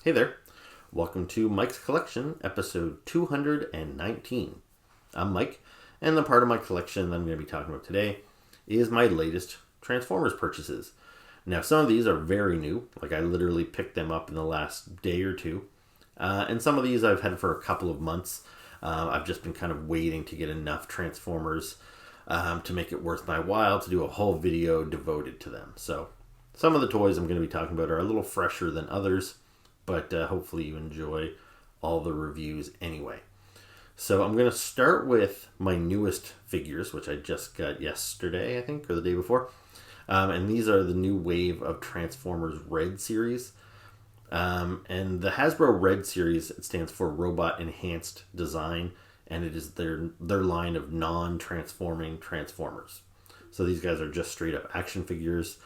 Hey there, welcome to Mike's Collection, episode 219. I'm Mike, and the part of my collection that I'm going to be talking about today is my latest Transformers purchases. Now, some of these are very new, like I literally picked them up in the last day or two, and some of these I've had for a couple of months. I've just been kind of waiting to get enough Transformers to make it worth my while to do a whole video devoted to them. So, some of the toys I'm going to be talking about are a little fresher than others, but hopefully you enjoy all the reviews anyway. So I'm going to start with my newest figures, which I just got yesterday, I think, or the day before. And these are the new wave of Transformers R.E.D series. And the Hasbro R.E.D series, it stands for Robot Enhanced Design, and it is their line of non-transforming Transformers. So these guys are just straight up action figures.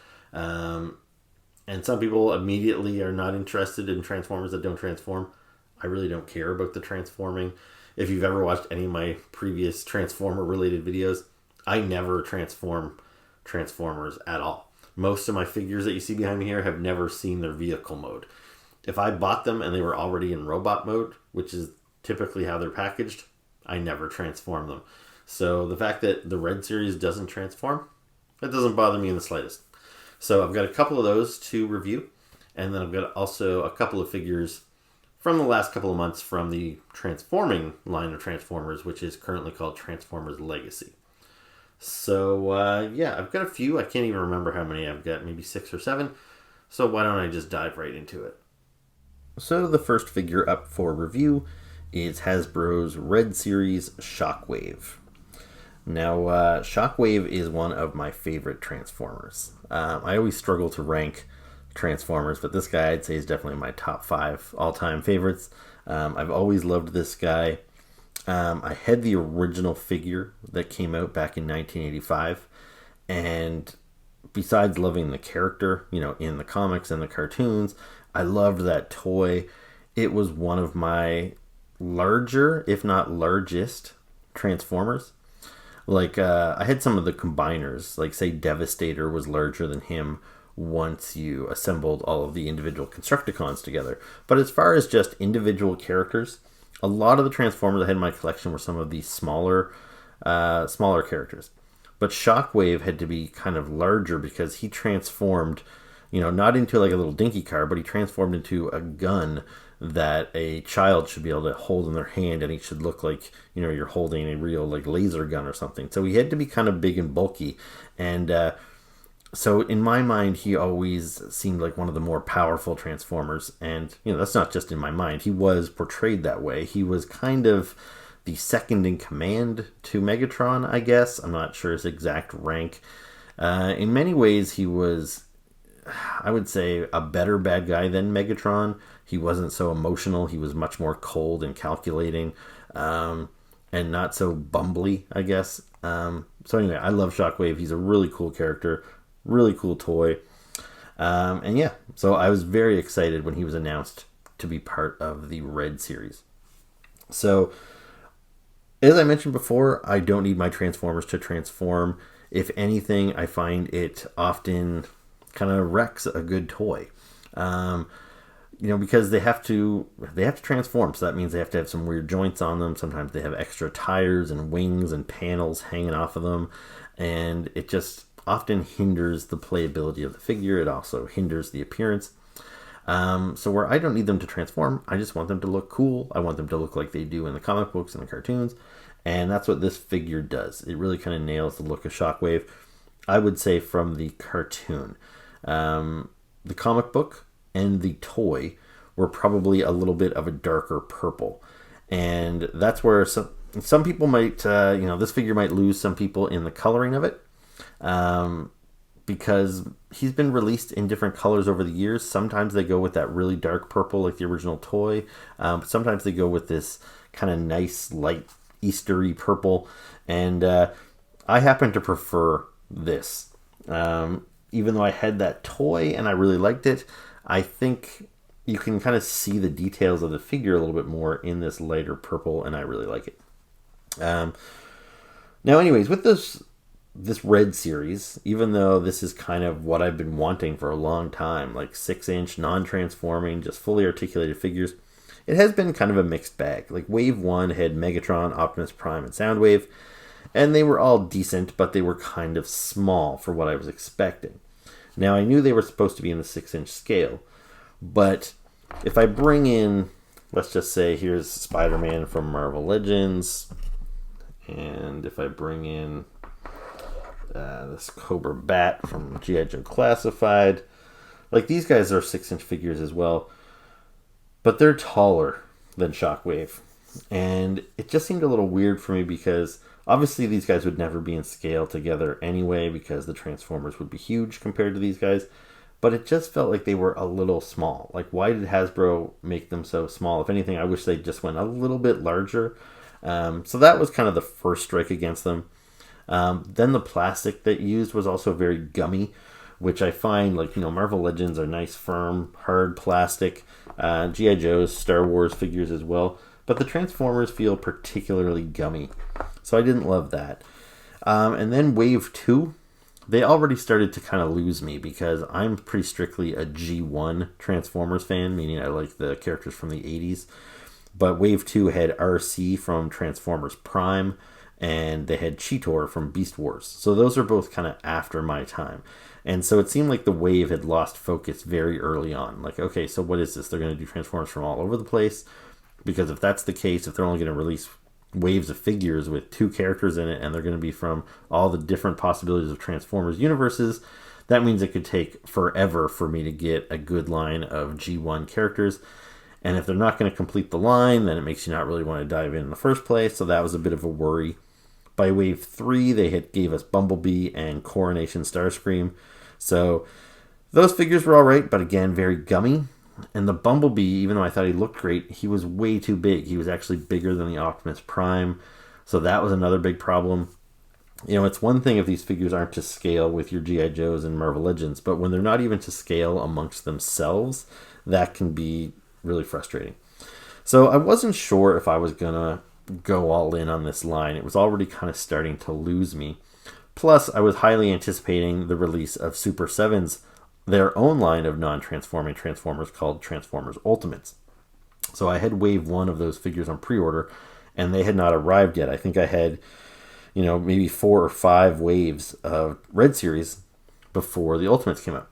And some people immediately are not interested in Transformers that don't transform. I really don't care about the transforming. If you've ever watched any of my previous Transformer-related videos, I never transform Transformers at all. Most of my figures that you see behind me here have never seen their vehicle mode. If I bought them and they were already in robot mode, which is typically how they're packaged, I never transform them. So the fact that the R.E.D series doesn't transform, that doesn't bother me in the slightest. So I've got a couple of those to review, and then I've got also a couple of figures from the last couple of months from the transforming line of Transformers, which is currently called Transformers Legacy. So yeah, I've got a few. I can't even remember how many I've got, maybe 6 or 7. So why don't I just dive right into it? So the first figure up for review is Hasbro's R.E.D series Shockwave. Now, Shockwave is one of my favorite Transformers. I always struggle to rank Transformers, but this guy I'd say is definitely my top 5 all-time favorites. I've always loved this guy. I had the original figure that came out back in 1985, and besides loving the character, in the comics and the cartoons, I loved that toy. It was one of my larger, if not largest, Transformers. Like, I had some of the combiners, like say Devastator was larger than him once you assembled all of the individual Constructicons together. But as far as just individual characters, a lot of the Transformers I had in my collection were some of the smaller characters. But Shockwave had to be kind of larger because he transformed, not into like a little dinky car, but he transformed into a gun that a child should be able to hold in their hand, and he should look like, you're holding a real like laser gun or something. So he had to be kind of big and bulky. And so in my mind, he always seemed like one of the more powerful Transformers. And, that's not just in my mind. He was portrayed that way. He was kind of the second in command to Megatron, I guess. I'm not sure his exact rank. In many ways, he was, I would say, a better bad guy than Megatron. He wasn't so emotional. He was much more cold and calculating, and not so bumbly, I guess. So anyway, I love Shockwave. He's a really cool character, really cool toy. And yeah, so I was very excited when he was announced to be part of the R.E.D series. So, as I mentioned before, I don't need my Transformers to transform. If anything, I find it often kind of wrecks a good toy. Because they have to transform. So that means they have to have some weird joints on them. Sometimes they have extra tires and wings and panels hanging off of them. And it just often hinders the playability of the figure. It also hinders the appearance. So where I don't need them to transform, I just want them to look cool. I want them to look like they do in the comic books and the cartoons. And that's what this figure does. It really kind of nails the look of Shockwave, I would say, from the cartoon. The comic book and the toy were probably a little bit of a darker purple. And that's where some people might, this figure might lose some people in the coloring of it. Because he's been released in different colors over the years. Sometimes they go with that really dark purple like the original toy. But sometimes they go with this kind of nice, light, Eastery purple. And I happen to prefer this. Even though I had that toy and I really liked it, I think you can kind of see the details of the figure a little bit more in this lighter purple, and I really like it. Now, anyways, with this this Red series, even though this is kind of what I've been wanting for a long time, like 6-inch, non-transforming, just fully articulated figures, it has been kind of a mixed bag. Like Wave 1 had Megatron, Optimus Prime, and Soundwave, and they were all decent, but they were kind of small for what I was expecting. Now, I knew they were supposed to be in the 6-inch scale, but if I bring in, let's just say, here's Spider-Man from Marvel Legends, and if I bring in this Cobra Bat from G.I. Joe Classified, like these guys are 6-inch figures as well, but they're taller than Shockwave, and it just seemed a little weird for me because obviously these guys would never be in scale together anyway because the Transformers would be huge compared to these guys, but it just felt like they were a little small. Like, why did Hasbro make them so small? If anything, I wish they just went a little bit larger. So that was kind of the first strike against them. Then the plastic that used was also very gummy, which I find, like, Marvel Legends are nice, firm, hard plastic. G.I. Joe's, Star Wars figures as well. But the Transformers feel particularly gummy. So I didn't love that. And then Wave 2, they already started to kind of lose me because I'm pretty strictly a G1 Transformers fan, meaning I like the characters from the 80s. But Wave 2 had RC from Transformers Prime, and they had Cheetor from Beast Wars. So those are both kind of after my time. And so it seemed like the wave had lost focus very early on. Like, okay, so what is this? They're going to do Transformers from all over the place? Because if that's the case, if they're only going to release waves of figures with 2 characters in it, and they're going to be from all the different possibilities of Transformers universes, that means it could take forever for me to get a good line of G1 characters. And if they're not going to complete the line, then it makes you not really want to dive in the first place. So that was a bit of a worry. By Wave 3, they gave us Bumblebee and Coronation Starscream. So those figures were all right, but again, very gummy. And the Bumblebee, even though I thought he looked great, he was way too big. He was actually bigger than the Optimus Prime. So that was another big problem. It's one thing if these figures aren't to scale with your G.I. Joes and Marvel Legends, but when they're not even to scale amongst themselves, that can be really frustrating. So I wasn't sure if I was going to go all in on this line. It was already kind of starting to lose me. Plus, I was highly anticipating the release of Super 7's their own line of non-transforming Transformers called Transformers Ultimates. So I had Wave 1 of those figures on pre-order, and they had not arrived yet. I think I had, maybe 4 or 5 waves of Red Series before the Ultimates came out.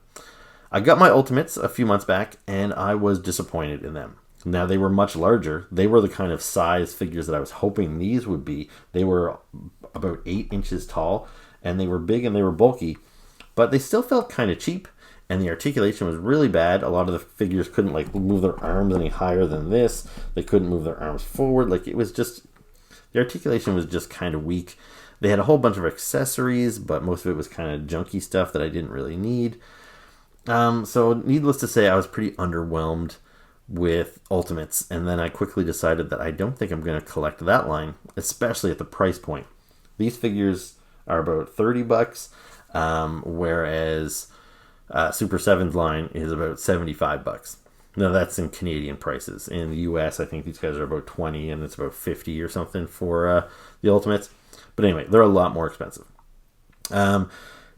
I got my Ultimates a few months back, and I was disappointed in them. Now, they were much larger. They were the kind of size figures that I was hoping these would be. They were about 8 inches tall, and they were big and they were bulky, but they still felt kind of cheap. And the articulation was really bad. A lot of the figures couldn't move their arms any higher than this. They couldn't move their arms forward. It was just, the articulation was just kind of weak. They had a whole bunch of accessories, but most of it was kind of junky stuff that I didn't really need. So needless to say, I was pretty underwhelmed with Ultimates. And then I quickly decided that I don't think I'm going to collect that line, especially at the price point. These figures are about $30, whereas Super 7's line is about $75. Now that's in Canadian prices. In the US, I think these guys are about 20, and it's about 50 or something for the Ultimates. But anyway, they're a lot more expensive.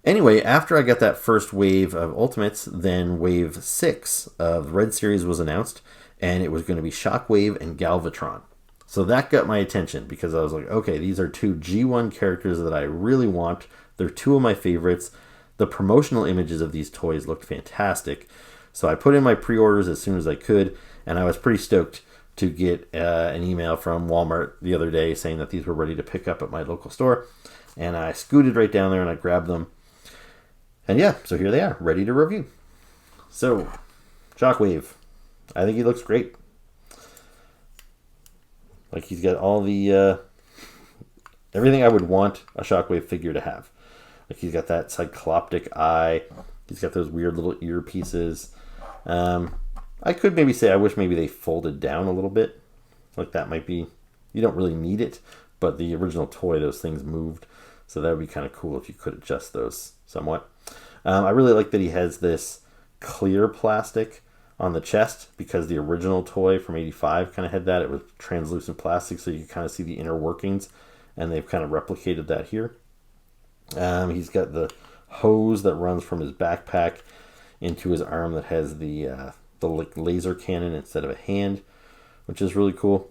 Anyway, after I got that first wave of Ultimates, then Wave 6 of Red Series was announced, and it was going to be Shockwave and Galvatron. So that got my attention because I was like, okay, these are 2 G1 characters that I really want. They're 2 of my favorites. The promotional images of these toys looked fantastic. So I put in my pre-orders as soon as I could, and I was pretty stoked to get an email from Walmart the other day saying that these were ready to pick up at my local store. And I scooted right down there and I grabbed them. And yeah, so here they are, ready to review. So, Shockwave. I think he looks great. He's got all the everything I would want a Shockwave figure to have. He's got that cycloptic eye. He's got those weird little earpieces. I could maybe say I wish maybe they folded down a little bit. That might be, you don't really need it, but the original toy, those things moved. So that would be kind of cool if you could adjust those somewhat. I really like that he has this clear plastic on the chest because the original toy from 85 kind of had that. It was translucent plastic, so you can kind of see the inner workings, and they've kind of replicated that here. He's got the hose that runs from his backpack into his arm that has the laser cannon instead of a hand, which is really cool.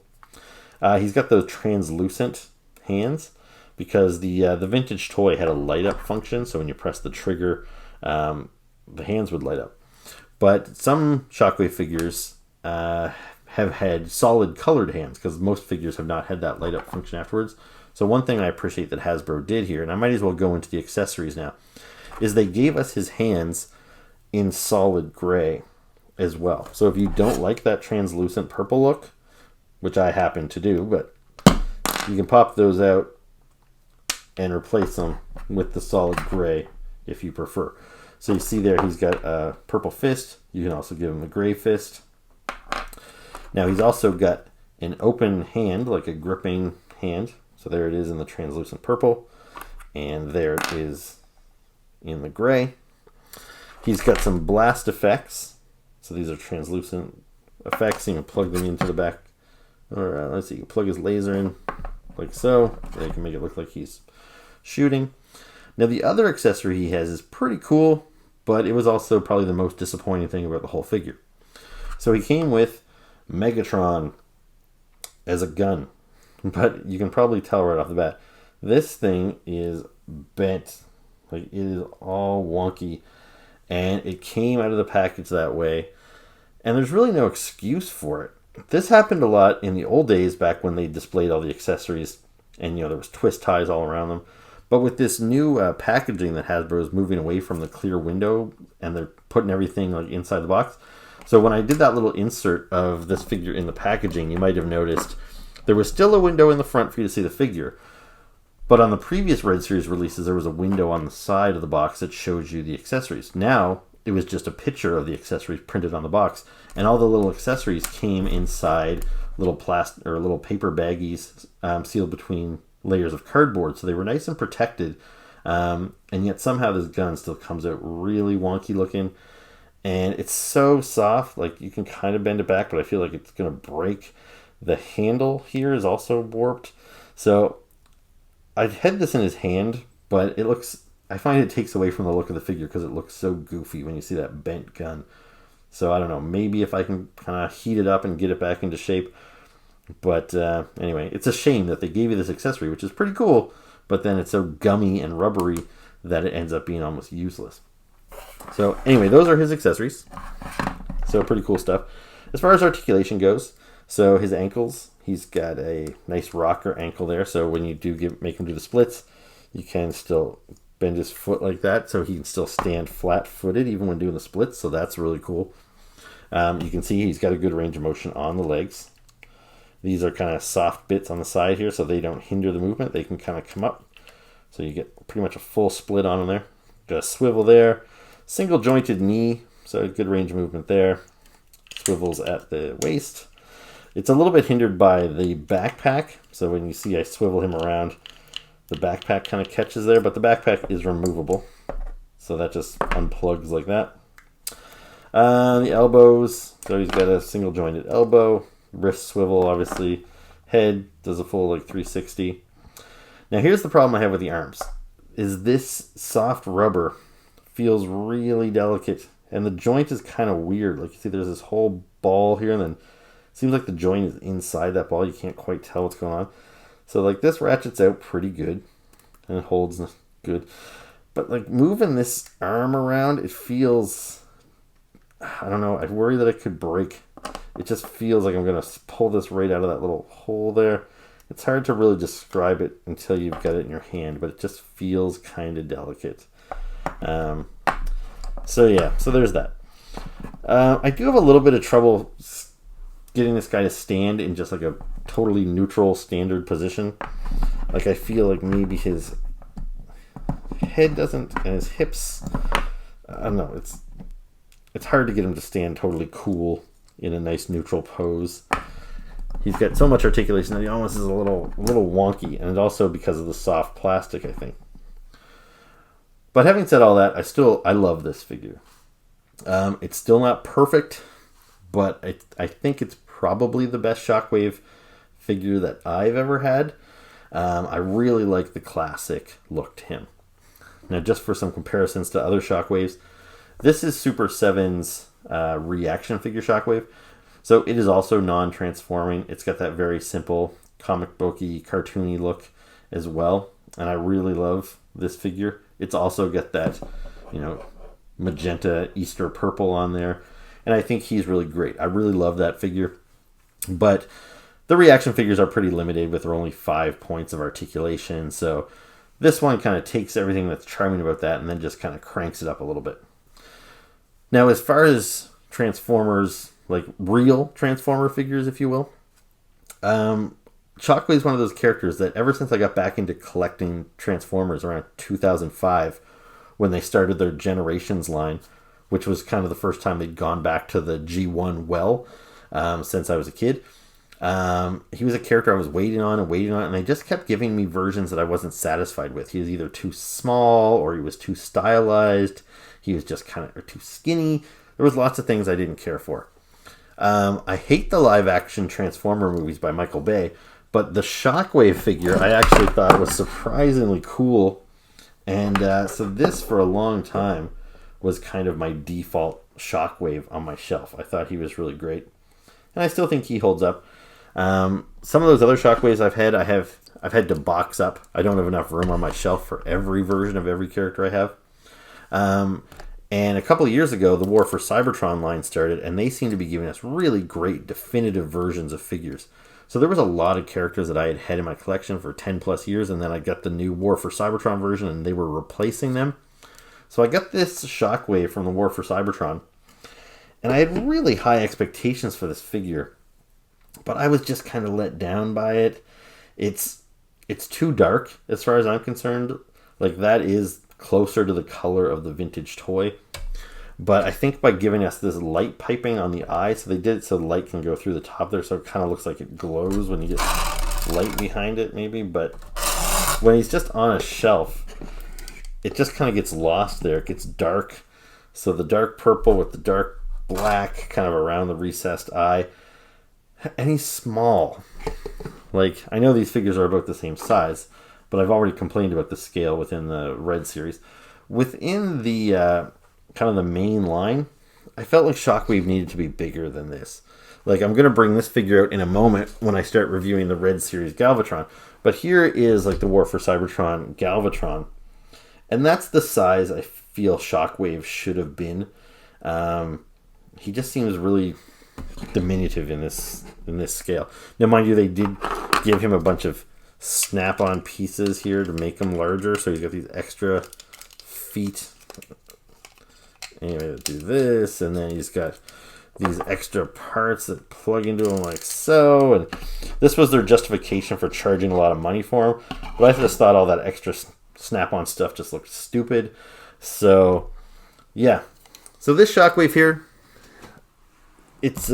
He's got those translucent hands because the vintage toy had a light up function, so when you press the trigger, the hands would light up. But some Shockwave figures have had solid colored hands because most figures have not had that light up function afterwards. So one thing I appreciate that Hasbro did here, and I might as well go into the accessories now, is they gave us his hands in solid gray as well. So if you don't like that translucent purple look, which I happen to do, but you can pop those out and replace them with the solid gray if you prefer. So you see there he's got a purple fist. You can also give him a gray fist. Now he's also got an open hand, like a gripping hand. So there it is in the translucent purple. And there it is in the gray. He's got some blast effects. So these are translucent effects. You can plug them into the back. Or let's see, you can plug his laser in like so. Yeah, you can make it look like he's shooting. Now the other accessory he has is pretty cool, but it was also probably the most disappointing thing about the whole figure. So he came with Megatron as a gun, but you can probably tell right off the bat, this thing is bent. Like, it is all wonky, and it came out of the package that way, and there's really no excuse for it. This happened a lot in the old days back when they displayed all the accessories, and there was twist ties all around them. But with this new packaging that Hasbro is moving away from the clear window, and they're putting everything like inside the box. So when I did that little insert of this figure in the packaging, you might have noticed there was still a window in the front for you to see the figure. But on the previous Red Series releases, there was a window on the side of the box that shows you the accessories. Now, it was just a picture of the accessories printed on the box, and all the little accessories came inside little plastic or little paper baggies sealed between layers of cardboard, so they were nice and protected. And yet somehow this gun still comes out really wonky looking, and it's so soft, like you can kind of bend it back, but I feel like it's going to break. The handle here is also warped, so I had this in his hand, but I find it takes away from the look of the figure because it looks so goofy when you see that bent gun. So I don't know, maybe if I can kind of heat it up and get it back into shape. But anyway, it's a shame that they gave you this accessory, which is pretty cool, but then it's so gummy and rubbery that it ends up being almost useless. So anyway, those are his accessories. So pretty cool stuff. As far as articulation goes, so his ankles, he's got a nice rocker ankle there. So when you do make him do the splits, you can still bend his foot like that, so he can still stand flat-footed even when doing the splits. So that's really cool. You can see he's got a good range of motion on the legs. These are kind of soft bits on the side here, so they don't hinder the movement. They can kind of come up. So you get pretty much a full split on them there. Got a swivel there. Single jointed knee, so a good range of movement there. Swivels at the waist. It's a little bit hindered by the backpack. So when you see I swivel him around, the backpack kind of catches there, but the backpack is removable. So that just unplugs like that. The elbows, so he's got a single jointed elbow. Wrist swivel, obviously. Head does a full 360. Now here's the problem I have with the arms. Is this soft rubber feels really delicate, and the joint is kind of weird. Like you see there's this whole ball here, and then it seems like the joint is inside that ball. You can't quite tell what's going on. So this ratchets out pretty good, and it holds good. But moving this arm around, it feels, I don't know, I worry that it could break. It just feels like I'm going to pull this right out of that little hole there. It's hard to really describe it until you've got it in your hand, but it just feels kind of delicate. So there's that. I do have a little bit of trouble getting this guy to stand in just a totally neutral standard position. I feel like maybe his head doesn't, and his hips, I don't know, it's hard to get him to stand totally cool in a nice neutral pose. He's got so much articulation that he almost is a little wonky, and also because of the soft plastic, I think. But having said all that, I love this figure. It's still not perfect, but I think it's probably the best Shockwave figure that I've ever had. I really like the classic look to him. Now, just for some comparisons to other Shockwaves, this is Super 7's reaction figure Shockwave. So it is also non-transforming. It's got that very simple comic booky, cartoony look as well. And I really love this figure. It's also got that, magenta Easter purple on there. And I think he's really great. I really love that figure. But the reaction figures are pretty limited with only 5 points of articulation. So this one kind of takes everything that's charming about that and then just kind of cranks it up a little bit. Now, as far as Transformers, like real Transformer figures, if you will, Shockwave is one of those characters that ever since I got back into collecting Transformers around 2005, when they started their Generations line, which was kind of the first time they'd gone back to the G1 well since I was a kid. He was a character I was waiting on, and they just kept giving me versions that I wasn't satisfied with. He was either too small, or he was too stylized. He was just kind of too skinny. There was lots of things I didn't care for. I hate the live-action Transformer movies by Michael Bay, but the Shockwave figure I actually thought was surprisingly cool. And so this, for a long time, was kind of my default Shockwave on my shelf. I thought he was really great. And I still think he holds up. Some of those other Shockwaves I've had to box up. I don't have enough room on my shelf for every version of every character I have. And a couple of years ago, the War for Cybertron line started, and they seem to be giving us really great definitive versions of figures. So there was a lot of characters that I had had in my collection for 10 plus years, and then I got the new War for Cybertron version, and they were replacing them. So I got this Shockwave from the War for Cybertron, and I had really high expectations for this figure, but I was just kind of let down by it. It's too dark as far as I'm concerned. Like, that is closer to the color of the vintage toy. But I think by giving us this light piping on the eye, so they did it so the light can go through the top there, so it kind of looks like it glows when you get light behind it, maybe. But when he's just on a shelf, it just kind of gets lost there. It gets dark. So the dark purple with the dark black kind of around the recessed eye. And he's small. Like, I know these figures are about the same size, but I've already complained about the scale within the R.E.D series. Within the kind of the main line, I felt like Shockwave needed to be bigger than this. Like, I'm going to bring this figure out in a moment when I start reviewing the R.E.D series Galvatron. But here is like the War for Cybertron Galvatron. And that's the size I feel Shockwave should have been. He just seems really diminutive in this scale. Now, mind you, they did give him a bunch of snap-on pieces here to make him larger, so he's got these extra feet. Anyway, do this, and then he's got these extra parts that plug into him like so, and this was their justification for charging a lot of money for him, but I just thought all that extra snap-on stuff just looked stupid. So yeah, so this Shockwave here, it's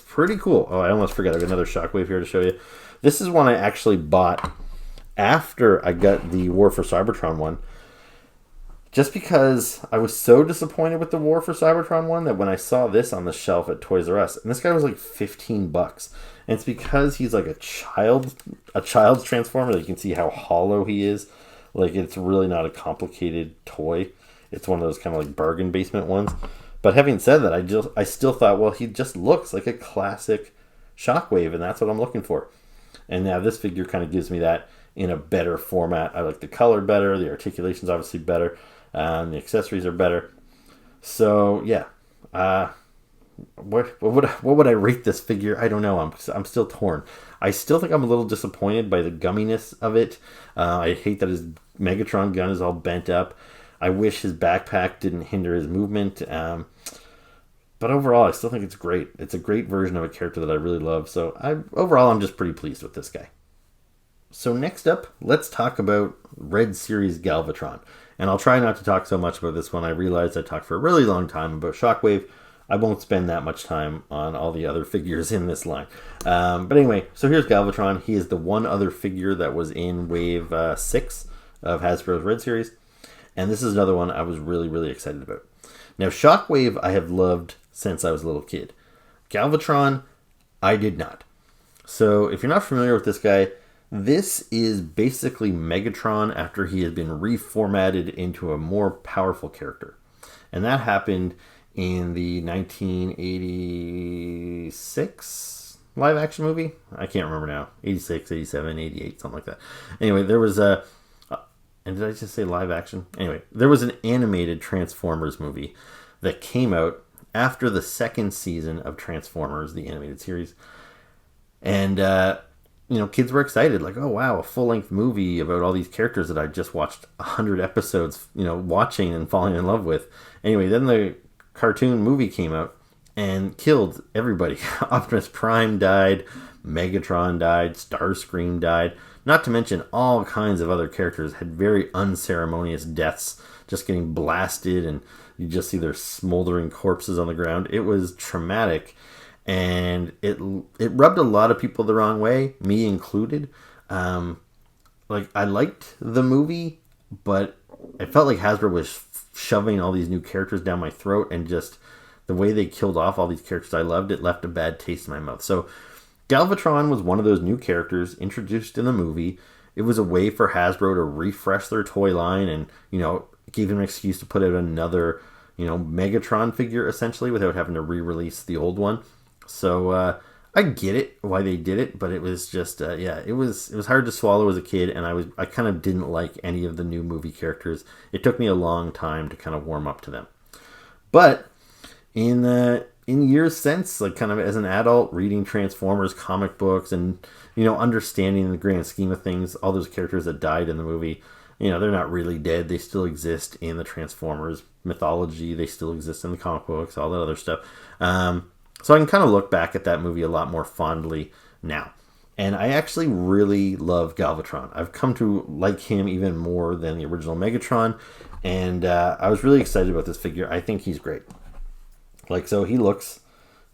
pretty cool. Oh, I almost forgot, I have another Shockwave here to show you. This is one I actually bought after I got the War for Cybertron one, just because I was so disappointed with the War for Cybertron one that when I saw this on the shelf at Toys R Us, and this guy was like $15, and it's because he's like a child's Transformer. That you can see how hollow he is. Like, it's really not a complicated toy. It's one of those kind of like bargain basement ones. But having said that, I still thought, well, he just looks like a classic Shockwave, and that's what I'm looking for. And now this figure kind of gives me that in a better format. I like the color better. The articulation's obviously better. The accessories are better. So, yeah. What would I rate this figure? I don't know. I'm still torn. I still think I'm a little disappointed by the gumminess of it. I hate that his Megatron gun is all bent up. I wish his backpack didn't hinder his movement. But overall, I still think it's great. It's a great version of a character that I really love. So overall, I'm just pretty pleased with this guy. So next up, let's talk about R.E.D series Galvatron. And I'll try not to talk so much about this one. I realized I talked for a really long time about Shockwave. I won't spend that much time on all the other figures in this line. But anyway, so here's Galvatron. He is the one other figure that was in Wave 6 of Hasbro's R.E.D series. And this is another one I was really, really excited about. Now, Shockwave I have loved since I was a little kid. Galvatron, I did not. So if you're not familiar with this guy, This is basically Megatron after he has been reformatted into a more powerful character. And that happened in the 1986 live action movie. I can't remember now. 86, 87, 88, something like that. Anyway, there was a... And did I just say live action? Anyway, there was an animated Transformers movie that came out after the second season of Transformers, the animated series. And, kids were excited. Like, oh, wow, a full-length movie about all these characters that I just watched 100 episodes, watching and falling in love with. Anyway, then the cartoon movie came out and killed everybody. Optimus Prime died. Megatron died. Starscream died. Not to mention all kinds of other characters had very unceremonious deaths, just getting blasted, and you just see their smoldering corpses on the ground. It was traumatic, and it rubbed a lot of people the wrong way, me included. I liked the movie, but I felt like Hasbro was shoving all these new characters down my throat, and just the way they killed off all these characters I loved, it left a bad taste in my mouth. So Galvatron was one of those new characters introduced in the movie. It was a way for Hasbro to refresh their toy line and, give them an excuse to put out another, Megatron figure, essentially, without having to re-release the old one. So I get it, why they did it, but it was just, it was hard to swallow as a kid, and I kind of didn't like any of the new movie characters. It took me a long time to kind of warm up to them. But in years since, like kind of as an adult, reading Transformers comic books and, understanding the grand scheme of things, all those characters that died in the movie, they're not really dead. They still exist in the Transformers mythology. They still exist in the comic books, all that other stuff. So I can kind of look back at that movie a lot more fondly now. And I actually really love Galvatron. I've come to like him even more than the original Megatron. And I was really excited about this figure. I think he's great. So he looks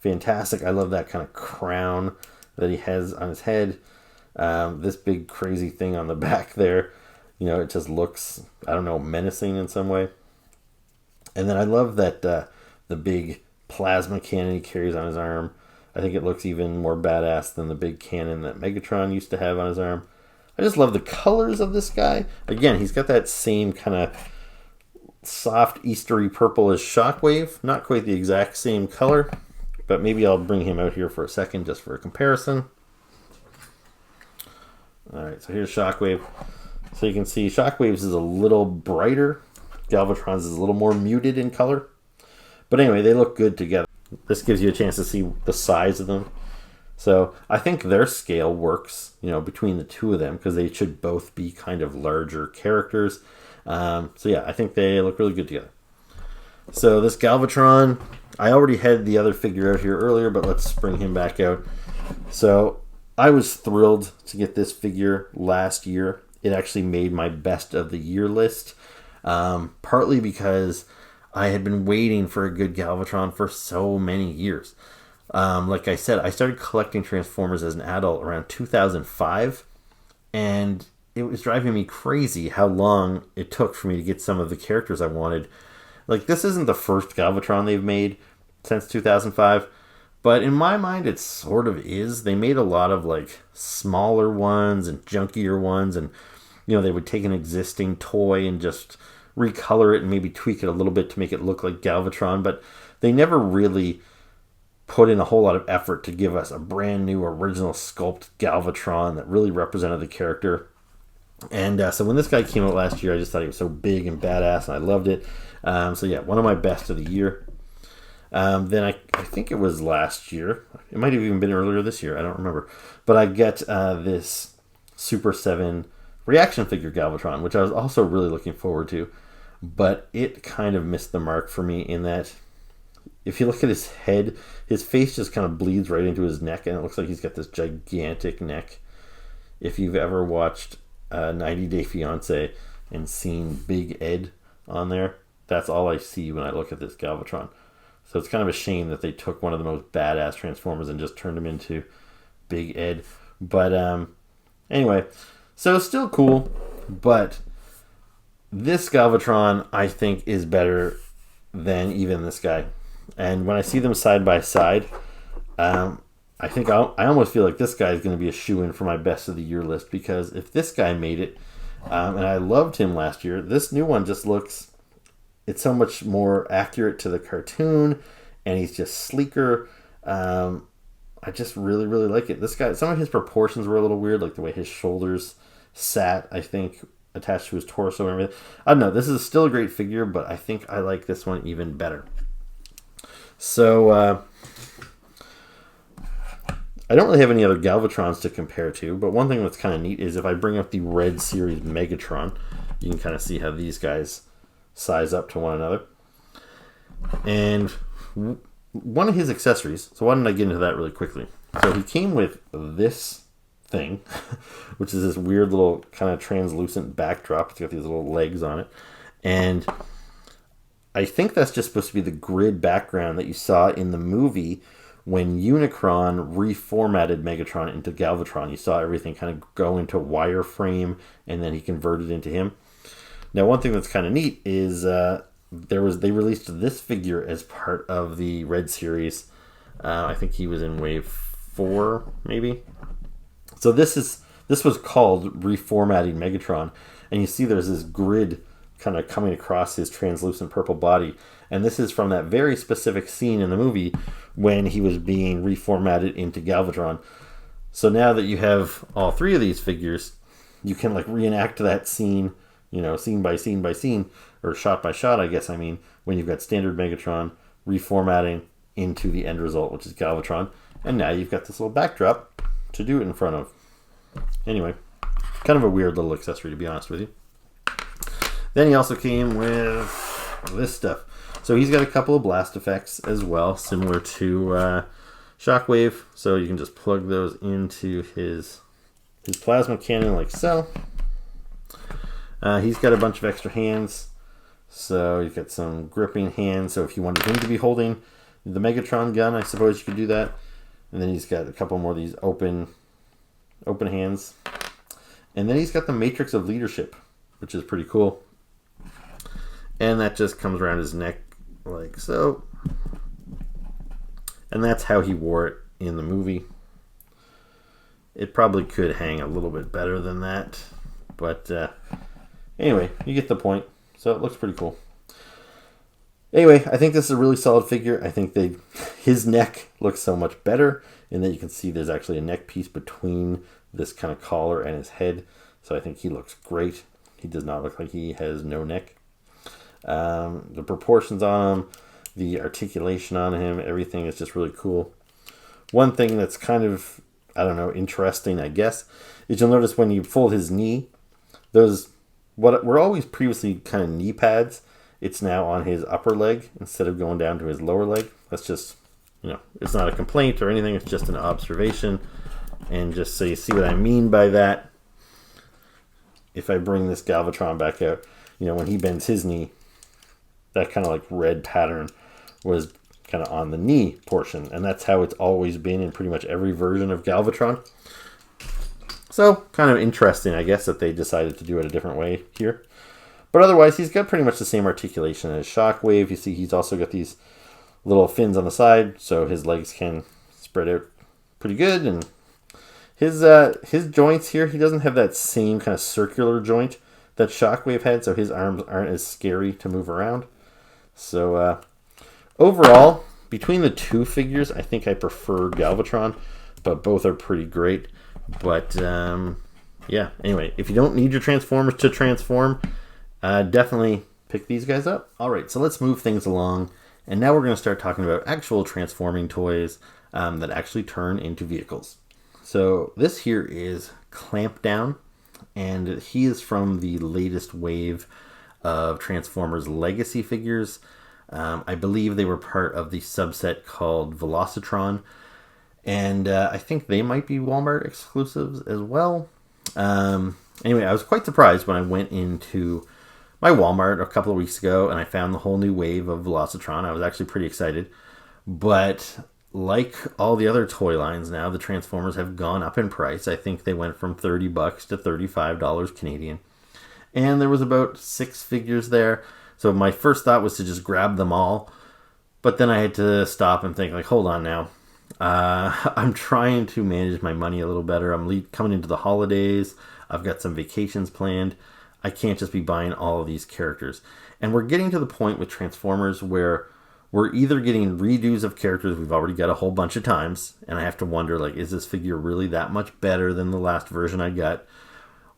fantastic. I love that kind of crown that he has on his head. This big crazy thing on the back there. It just looks, menacing in some way. And then I love that the big plasma cannon he carries on his arm. I think it looks even more badass than the big cannon that Megatron used to have on his arm. I just love the colors of this guy. Again, he's got that same kind of soft Eastery purple as Shockwave. Not quite the exact same color, but maybe I'll bring him out here for a second just for a comparison. Alright, so here's Shockwave. So you can see Shockwave's is a little brighter. Galvatron's is a little more muted in color. But anyway, they look good together. This gives you a chance to see the size of them. So I think their scale works, between the two of them, because they should both be kind of larger characters. I think they look really good together. So this Galvatron, I already had the other figure out here earlier, but let's bring him back out. So I was thrilled to get this figure last year. It actually made my best of the year list, partly because I had been waiting for a good Galvatron for so many years. Like I said, I started collecting Transformers as an adult around 2005, and it was driving me crazy how long it took for me to get some of the characters I wanted. Like, this isn't the first Galvatron they've made since 2005, but in my mind it sort of is. They made a lot of smaller ones and junkier ones, and they would take an existing toy and just recolor it and maybe tweak it a little bit to make it look like Galvatron, but they never really put in a whole lot of effort to give us a brand new original sculpt Galvatron that really represented the character. And so when this guy came out last year, I just thought he was so big and badass, and I loved it. One of my best of the year. Then I think it was last year. It might have even been earlier this year. I don't remember. But I get this Super 7 reaction figure Galvatron, which I was also really looking forward to. But it kind of missed the mark for me in that if you look at his head, his face just kind of bleeds right into his neck, and it looks like he's got this gigantic neck. If you've ever watched 90 Day Fiancé and seen Big Ed on there, that's all I see when I look at this Galvatron. So it's kind of a shame that they took one of the most badass Transformers and just turned him into Big Ed. But anyway, so still cool, but this Galvatron I think is better than even this guy. And when I see them side by side, I almost feel like this guy is going to be a shoo-in for my best of the year list, because if this guy made it, and I loved him last year, this new one just looks, it's so much more accurate to the cartoon, and he's just sleeker. I just really, really like it. This guy, some of his proportions were a little weird, like the way his shoulders sat, I think, attached to his torso and everything. I don't know, this is still a great figure, but I think I like this one even better. So, I don't really have any other Galvatrons to compare to, but one thing that's kind of neat is if I bring up the Red Series Megatron, you can kind of see how these guys size up to one another. And one of his accessories, so why don't I get into that really quickly? So he came with this thing, which is this weird little kind of translucent backdrop. It's got these little legs on it. And I think that's just supposed to be the grid background that you saw in the movie when Unicron reformatted Megatron into Galvatron. You saw everything kind of go into wireframe, and then he converted into him. Now, one thing that's kind of neat is they released this figure as part of the Red Series. I think he was in Wave 4, maybe. So this was called Reformatting Megatron, and you see there's this grid kind of coming across his translucent purple body, and this is from that very specific scene in the movie when he was being reformatted into Galvatron. So now that you have all three of these figures, you can like reenact that scene, scene by scene by scene, or shot by shot, I guess I mean, when you've got standard Megatron reformatting into the end result, which is Galvatron, and now you've got this little backdrop to do it in front of. Anyway, kind of a weird little accessory, to be honest with you. Then he also came with this stuff. So he's got a couple of blast effects as well, similar to Shockwave. So you can just plug those into his plasma cannon like so. He's got a bunch of extra hands. So you've got some gripping hands. So if you wanted him to be holding the Megatron gun, I suppose you could do that. And then he's got a couple more of these open hands. And then he's got the Matrix of Leadership, which is pretty cool. And that just comes around his neck like so. And that's how he wore it in the movie. It probably could hang a little bit better than that. But anyway, you get the point. So it looks pretty cool. Anyway, I think this is a really solid figure. I think his neck looks so much better in that you can see there's actually a neck piece between this kind of collar and his head. So I think he looks great. He does not look like he has no neck. The proportions on him, the articulation on him, everything is just really cool. One thing that's kind of, interesting, I guess, is you'll notice when you fold his knee, those, what were always previously kind of knee pads, it's now on his upper leg instead of going down to his lower leg. That's just, it's not a complaint or anything, it's just an observation. And just so you see what I mean by that, if I bring this Galvatron back out, when he bends his knee, that kind of like red pattern was kind of on the knee portion. And that's how it's always been in pretty much every version of Galvatron. So kind of interesting, I guess, that they decided to do it a different way here. But otherwise, he's got pretty much the same articulation as Shockwave. You see he's also got these little fins on the side, so his legs can spread out pretty good. And his joints here, he doesn't have that same kind of circular joint that Shockwave had, so his arms aren't as scary to move around. So overall, between the two figures, I think I prefer Galvatron, but both are pretty great. But yeah, anyway, if you don't need your Transformers to transform, definitely pick these guys up. All right, so let's move things along. And now we're going to start talking about actual transforming toys that actually turn into vehicles. So this here is Clampdown, and he is from the latest wave of Transformers Legacy figures. I believe they were part of the subset called Velocitron, and I think they might be Walmart exclusives as well. Anyway, I was quite surprised when I went into my Walmart a couple of weeks ago and I found the whole new wave of Velocitron. I was actually pretty excited, but like all the other toy lines now, the Transformers have gone up in price. I think they went from $30 to $35 Canadian. And there was about 6 figures there. So my first thought was to just grab them all. But then I had to stop and think, like, hold on now. I'm trying to manage my money a little better. I'm coming into the holidays. I've got some vacations planned. I can't just be buying all of these characters. And we're getting to the point with Transformers where we're either getting redos of characters we've already got a whole bunch of times, and I have to wonder, like, is this figure really that much better than the last version I got?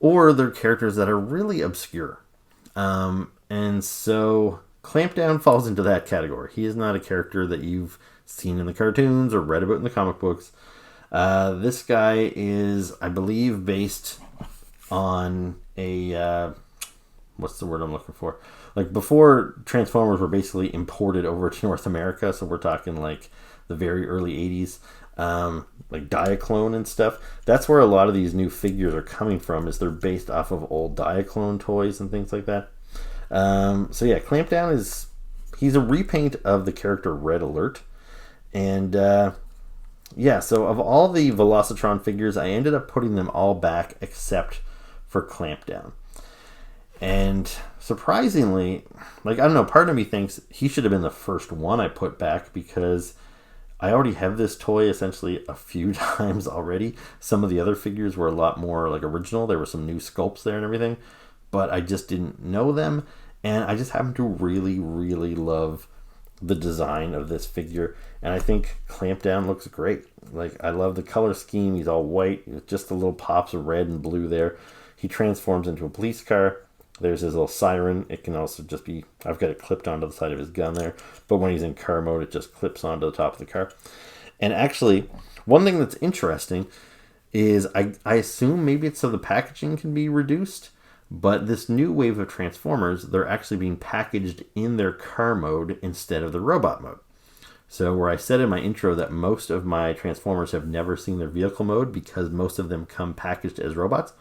Or they're characters that are really obscure. And so Clampdown falls into that category. He is not a character that you've seen in the cartoons or read about in the comic books. This guy is, I believe, based on a... what's the word I'm looking for? Like, before Transformers were basically imported over to North America, so we're talking like the very early 80s, like Diaclone and stuff. That's where a lot of these new figures are coming from, is they're based off of old Diaclone toys and things like that. So yeah, Clampdown he's a repaint of the character Red Alert. And yeah, so of all the Velocitron figures, I ended up putting them all back except for Clampdown. And surprisingly, like, I don't know, part of me thinks he should have been the first one I put back, because I already have this toy essentially a few times already. Some of the other figures were a lot more like original. There were some new sculpts there and everything, but I just didn't know them. And I just happen to really, really love the design of this figure. And I think Clampdown looks great. Like, I love the color scheme. He's all white with just the little pops of red and blue there. He transforms into a police car. There's his little siren. It can also just be, I've got it clipped onto the side of his gun there, but when he's in car mode, it just clips onto the top of the car. And actually, one thing that's interesting is I assume maybe it's so the packaging can be reduced, but this new wave of Transformers, they're actually being packaged in their car mode instead of the robot mode. So where I said in my intro that most of my Transformers have never seen their vehicle mode because most of them come packaged as robots,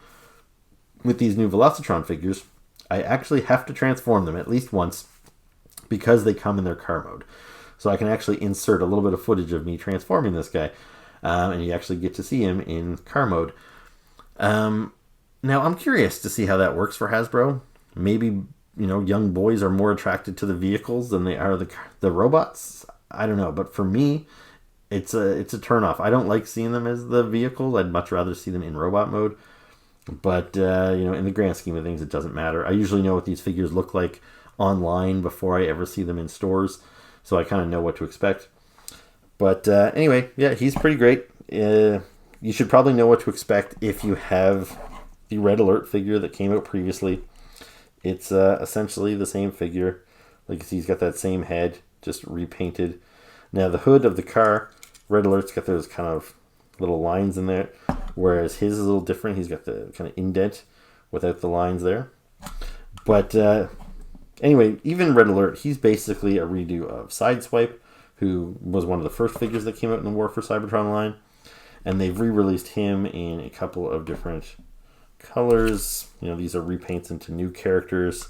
with these new Velocitron figures, I actually have to transform them at least once because they come in their car mode. So I can actually insert a little bit of footage of me transforming this guy, and you actually get to see him in car mode. Now, I'm curious to see how that works for Hasbro. Maybe, young boys are more attracted to the vehicles than they are the robots. I don't know, but for me, it's a turnoff. I don't like seeing them as the vehicles. I'd much rather see them in robot mode. But, in the grand scheme of things, it doesn't matter. I usually know what these figures look like online before I ever see them in stores, so I kind of know what to expect. But anyway, yeah, he's pretty great. You should probably know what to expect if you have the Red Alert figure that came out previously. It's essentially the same figure. Like, he's got that same head, just repainted. Now, the hood of the car, Red Alert's got those kind of little lines in there, whereas his is a little different. He's got the kind of indent without the lines there. But anyway, even Red Alert, he's basically a redo of Sideswipe, who was one of the first figures that came out in the War for Cybertron line. And they've re-released him in a couple of different colors. These are repaints into new characters.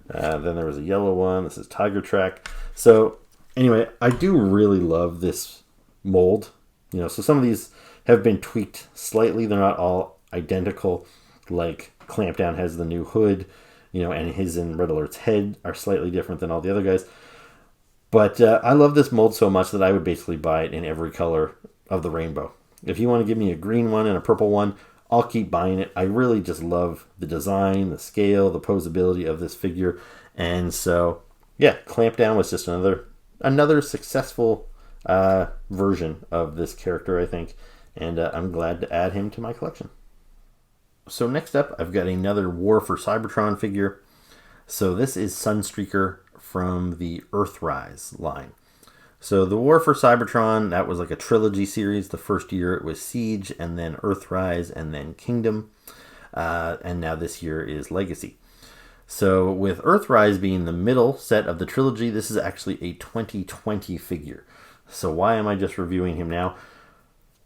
Then there was a yellow one. This is Tiger Track. So anyway, I do really love this mold. So some of these have been tweaked slightly. They're not all identical. Like Clampdown has the new hood, and his and Red Alert's head are slightly different than all the other guys. But I love this mold so much that I would basically buy it in every color of the rainbow. If you want to give me a green one and a purple one, I'll keep buying it. I really just love the design, the scale, the posability of this figure. And so, yeah, Clampdown was just another successful version of this character, I think. And I'm glad to add him to my collection. So next up, I've got another War for Cybertron figure. So this is Sunstreaker from the Earthrise line. So the War for Cybertron, that was like a trilogy series. The first year it was Siege, and then Earthrise, and then Kingdom. And now this year is Legacy. So with Earthrise being the middle set of the trilogy, this is actually a 2020 figure. So why am I just reviewing him now?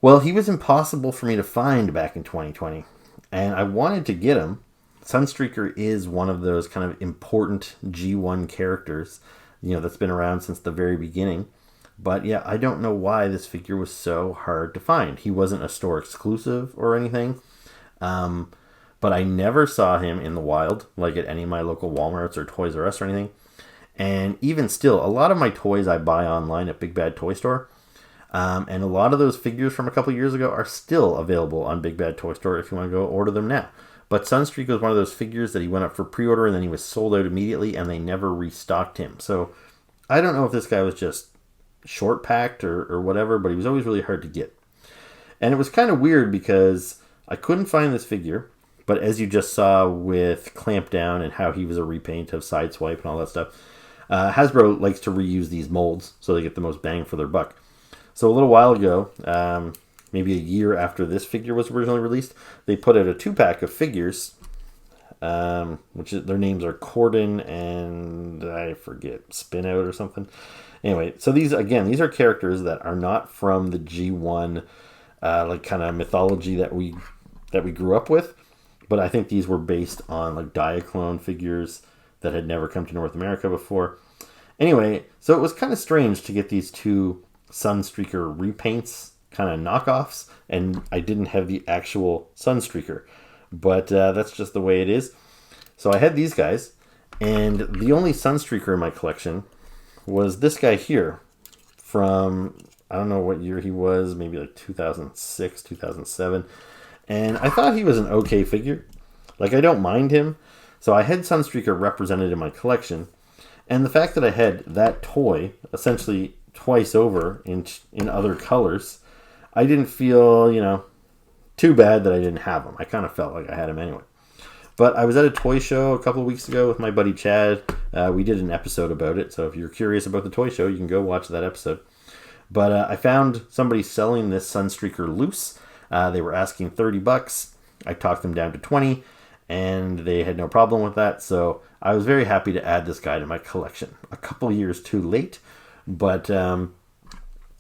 Well, he was impossible for me to find back in 2020, and I wanted to get him. Sunstreaker is one of those kind of important G1 characters, that's been around since the very beginning. But yeah, I don't know why this figure was so hard to find. He wasn't a store exclusive or anything, but I never saw him in the wild, like at any of my local Walmarts or Toys R Us or anything. And even still, a lot of my toys I buy online at Big Bad Toy Store. And a lot of those figures from a couple years ago are still available on Big Bad Toy Store if you want to go order them now. But Sunstreak was one of those figures that he went up for pre-order and then he was sold out immediately and they never restocked him. So I don't know if this guy was just short packed or whatever, but he was always really hard to get. And it was kind of weird because I couldn't find this figure, but as you just saw with Clampdown and how he was a repaint of Sideswipe and all that stuff, Hasbro likes to reuse these molds so they get the most bang for their buck. So a little while ago, maybe a year after this figure was originally released, they put out a 2-pack of figures, their names are Corden and I forget, Spin Out or something. Anyway, so these are characters that are not from the G1 like kind of mythology that we grew up with, but I think these were based on like Diaclone figures that had never come to North America before. Anyway, so it was kind of strange to get these 2 Sunstreaker repaints, kind of knockoffs, and I didn't have the actual Sunstreaker, but that's just the way it is. So I had these guys, and the only Sunstreaker in my collection was this guy here from, I don't know what year he was, maybe like 2006, 2007, and I thought he was an okay figure. Like, I don't mind him, so I had Sunstreaker represented in my collection, and the fact that I had that toy essentially twice over in other colors, I didn't feel, too bad that I didn't have him. I kind of felt like I had him anyway. But I was at a toy show a couple of weeks ago with my buddy Chad. We did an episode about it, so if you're curious about the toy show, you can go watch that episode. But I found somebody selling this Sunstreaker loose. They were asking $30. I talked them down to $20, and they had no problem with that. So I was very happy to add this guy to my collection. A couple years too late. But,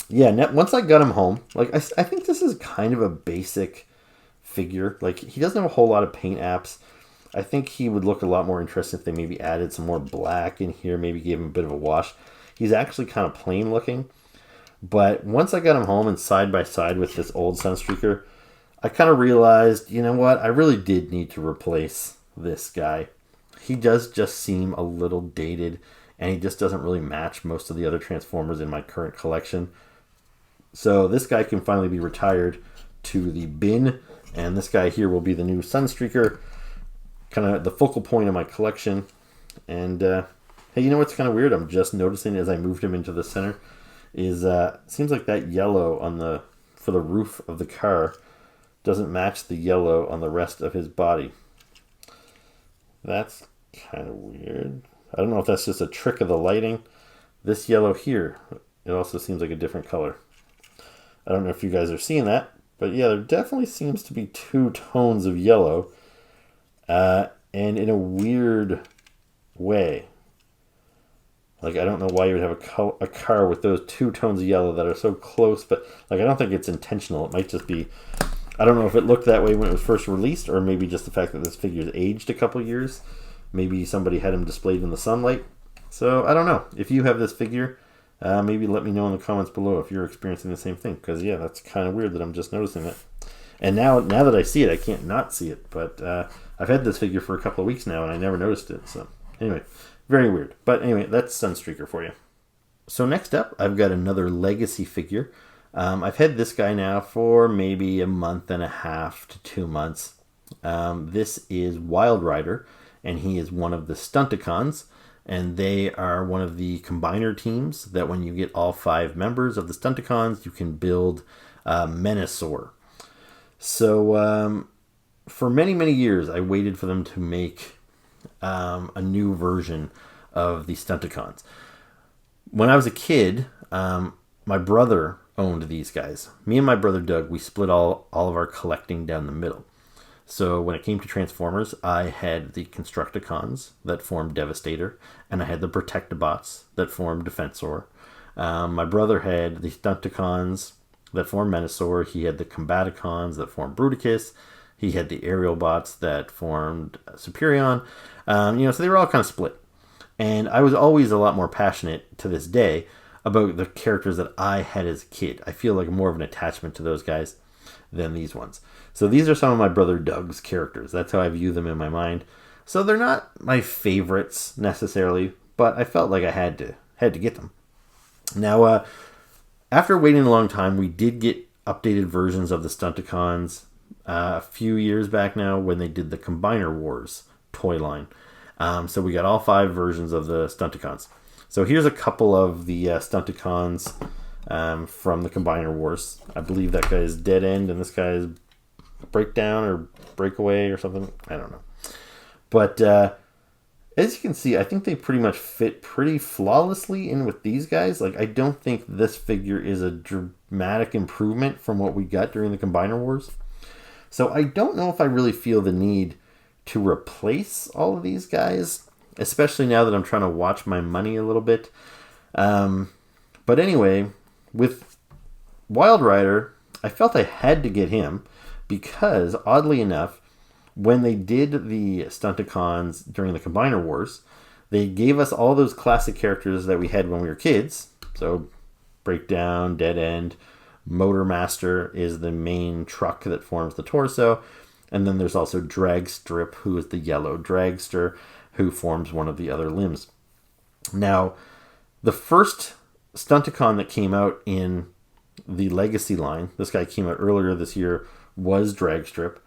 once I got him home, like, I think this is kind of a basic figure. Like, he doesn't have a whole lot of paint apps. I think he would look a lot more interesting if they maybe added some more black in here, maybe gave him a bit of a wash. He's actually kind of plain looking. But once I got him home and side by side with this old Sunstreaker, I kind of realized, you know what, I really did need to replace this guy. He does just seem a little dated, and he just doesn't really match most of the other Transformers in my current collection. So this guy can finally be retired to the bin, and this guy here will be the new Sunstreaker, kind of the focal point of my collection. And hey, you know what's kind of weird? I'm just noticing as I moved him into the center is seems like that yellow for the roof of the car doesn't match the yellow on the rest of his body. That's kind of weird. I don't know if that's just a trick of the lighting. This yellow here, it also seems like a different color. I don't know if you guys are seeing that, but yeah, there definitely seems to be 2 tones of yellow, and in a weird way. Like, I don't know why you would have a car with those 2 tones of yellow that are so close, but like, I don't think it's intentional. It might just be, I don't know if it looked that way when it was first released, or maybe just the fact that this figure's aged a couple years. Maybe somebody had him displayed in the sunlight. So I don't know. If you have this figure, maybe let me know in the comments below if you're experiencing the same thing. Because yeah, that's kind of weird that I'm just noticing that. And now that I see it, I can't not see it. But I've had this figure for a couple of weeks now, and I never noticed it. So anyway, very weird. But anyway, that's Sunstreaker for you. So next up, I've got another Legacy figure. I've had this guy now for maybe a month and a half to 2 months. This is Wild Rider, and he is one of the Stunticons, and they are one of the combiner teams that when you get all 5 members of the Stunticons, you can build Menasor. So for many, many years, I waited for them to make a new version of the Stunticons. When I was a kid, my brother owned these guys. Me and my brother Doug, we split all of our collecting down the middle. So when it came to Transformers, I had the Constructicons that formed Devastator, and I had the Protectobots that formed Defensor. My brother had the Stunticons that formed Menasor. He had the Combaticons that formed Bruticus. He had the Aerial Bots that formed Superion. So they were all kind of split. And I was always a lot more passionate to this day about the characters that I had as a kid. I feel like more of an attachment to those guys than these ones. So these are some of my brother Doug's characters. That's how I view them in my mind. So they're not my favorites necessarily, but I felt like I had to get them. Now, After waiting a long time, we did get updated versions of the Stunticons a few years back now when they did the Combiner Wars toy line. So we got all 5 versions of the Stunticons. So here's a couple of the Stunticons from the Combiner Wars. I believe that guy is Dead End and this guy is Breakdown or Breakaway or something. I don't know. But as you can see, I think they pretty much fit pretty flawlessly in with these guys. Like, I don't think this figure is a dramatic improvement from what we got during the Combiner Wars. So I don't know if I really feel the need to replace all of these guys, especially now that I'm trying to watch my money a little bit. But anyway, with Wild Rider, I felt I had to get him because, oddly enough, when they did the Stunticons during the Combiner Wars, they gave us all those classic characters that we had when we were kids. So Breakdown, Dead End, Motormaster is the main truck that forms the torso. And then there's also Dragstrip, who is the yellow dragster, who forms one of the other limbs. Now, the first Stunticon that came out in the Legacy line, this guy came out earlier this year, was Dragstrip.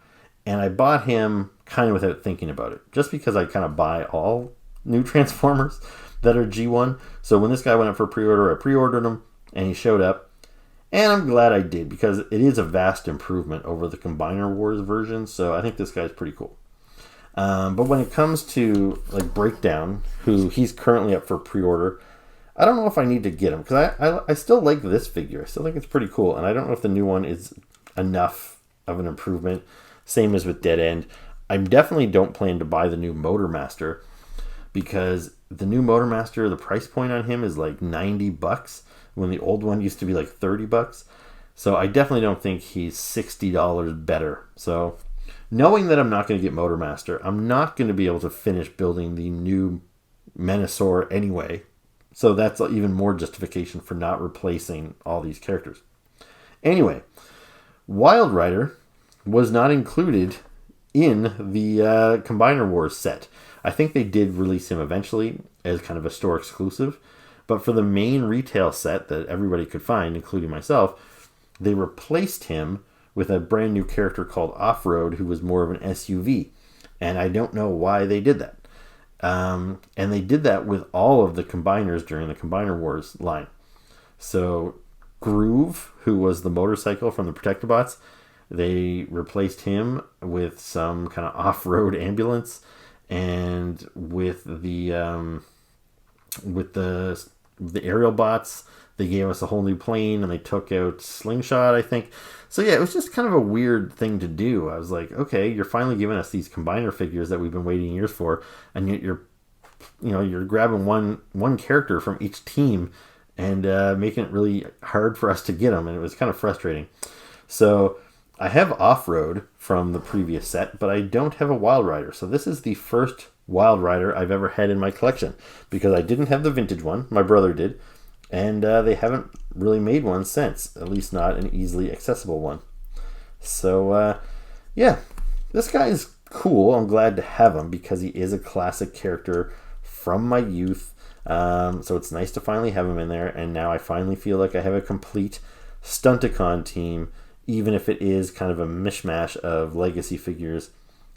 And I bought him kind of without thinking about it, just because I kind of buy all new Transformers that are G1. So when this guy went up for pre-order, I pre-ordered him, and he showed up. And I'm glad I did, because it is a vast improvement over the Combiner Wars version. So I think this guy's pretty cool. But when it comes to like Breakdown, who he's currently up for pre-order, I don't know if I need to get him, because I still like this figure. I still think it's pretty cool, and I don't know if the new one is enough of an improvement. Same as with Dead End. I definitely don't plan to buy the new Motormaster, because the new Motormaster, the price point on him is like $90 when the old one used to be like $30. So I definitely don't think he's $60 better. So knowing that I'm not going to get Motormaster, I'm not going to be able to finish building the new Menasor anyway. So that's even more justification for not replacing all these characters. Anyway, Wild Rider was not included in the Combiner Wars set. I think they did release him eventually as kind of a store exclusive, but for the main retail set that everybody could find, including myself, they replaced him with a brand new character called Off-Road, who was more of an SUV, and I don't know why they did that. And they did that with all of the Combiners during the Combiner Wars line. So Groove, who was the motorcycle from the Protectobots, they replaced him with some kind of off-road ambulance, and with the aerial bots, they gave us a whole new plane, and they took out Slingshot, I think. So yeah, it was just kind of a weird thing to do. I was like, okay, you're finally giving us these Combiner figures that we've been waiting years for, and you're grabbing one character from each team and making it really hard for us to get them, and it was kind of frustrating. So I have Off-Road from the previous set, but I don't have a Wild Rider. So this is the first Wild Rider I've ever had in my collection, because I didn't have the vintage one. My brother did. And they haven't really made one since, at least not an easily accessible one. So, yeah, this guy is cool. I'm glad to have him because he is a classic character from my youth. So it's nice to finally have him in there. And now I finally feel like I have a complete Stunticon team, even if it is kind of a mishmash of Legacy figures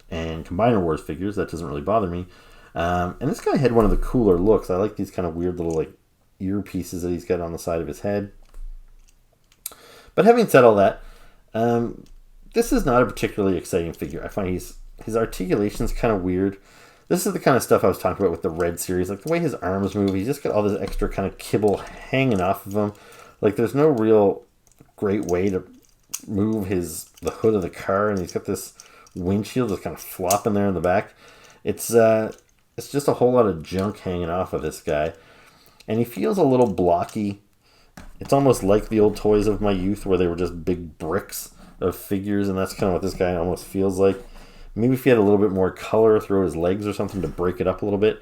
and Combiner Wars figures. That doesn't really bother me. And this guy had one of the cooler looks. I like these kind of weird little like earpieces that he's got on the side of his head. But having said all that, this is not a particularly exciting figure. I find his articulation's kind of weird. This is the kind of stuff I was talking about with the Red series. Like the way his arms move, he's just got all this extra kind of kibble hanging off of him. Like there's no real great way to move the hood of the car, and he's got this windshield just kind of flopping there in the back. It's just a whole lot of junk hanging off of this guy, and he feels a little blocky. It's almost like the old toys of my youth where they were just big bricks of figures, and that's kind of what this guy almost feels like. Maybe if he had a little bit more color through his legs or something to break it up a little bit,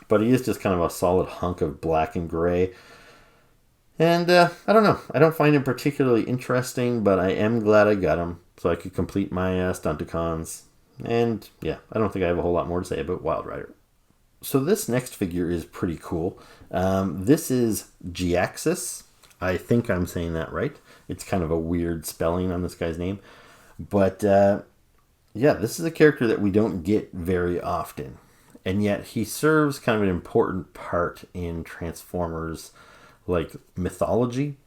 but he is just kind of a solid hunk of black and gray. And I don't know. I don't find him particularly interesting, but I am glad I got him so I could complete my Stunticons. And yeah, I don't think I have a whole lot more to say about Wild Rider. So this next figure is pretty cool. This is Jhiaxus, I think I'm saying that right. It's kind of a weird spelling on this guy's name. But yeah, this is a character that we don't get very often. And yet he serves kind of an important part in Transformers like mythology.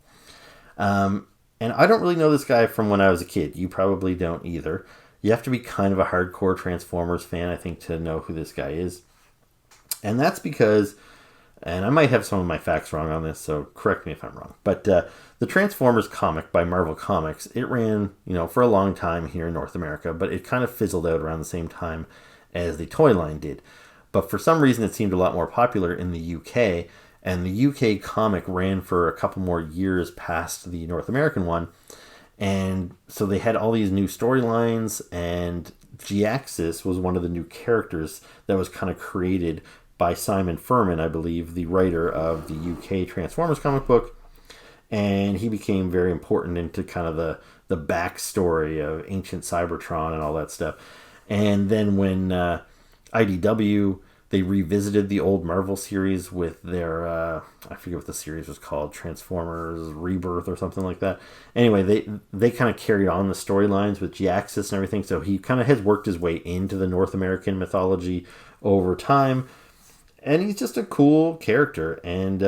And I don't really know this guy from when I was a kid. You probably don't either. You have to be kind of a hardcore Transformers fan, I think, to know who this guy is. And that's because, and I might have some of my facts wrong on this, so correct me if I'm wrong. But the Transformers comic by Marvel Comics, it ran, for a long time here in North America, but it kind of fizzled out around the same time as the toy line did. But for some reason, it seemed a lot more popular in the UK, and the UK comic ran for a couple more years past the North American one. And so they had all these new storylines, and Jhiaxus was one of the new characters that was kind of created by Simon Furman, I believe, the writer of the UK Transformers comic book. And he became very important into kind of the backstory of ancient Cybertron and all that stuff. And then when IDW, they revisited the old Marvel series with their, I forget what the series was called, Transformers Rebirth or something like that. Anyway, they kind of carried on the storylines with Jhiaxus and everything, so he kind of has worked his way into the North American mythology over time, and he's just a cool character. And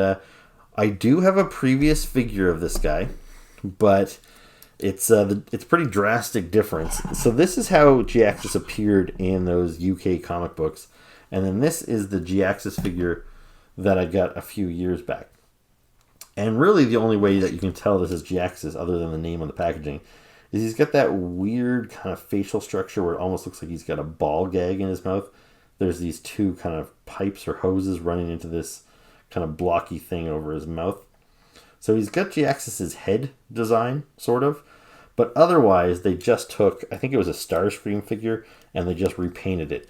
I do have a previous figure of this guy, but it's pretty drastic difference. So this is how Jhiaxus appeared in those UK comic books. And then this is the Jhiaxus figure that I got a few years back. And really the only way that you can tell this is Jhiaxus, other than the name on the packaging, is he's got that weird kind of facial structure where it almost looks like he's got a ball gag in his mouth. There's these two kind of pipes or hoses running into this kind of blocky thing over his mouth. So he's got Jhiaxus's head design, sort of. But otherwise, they just took, I think it was a Starscream figure, and they just repainted it.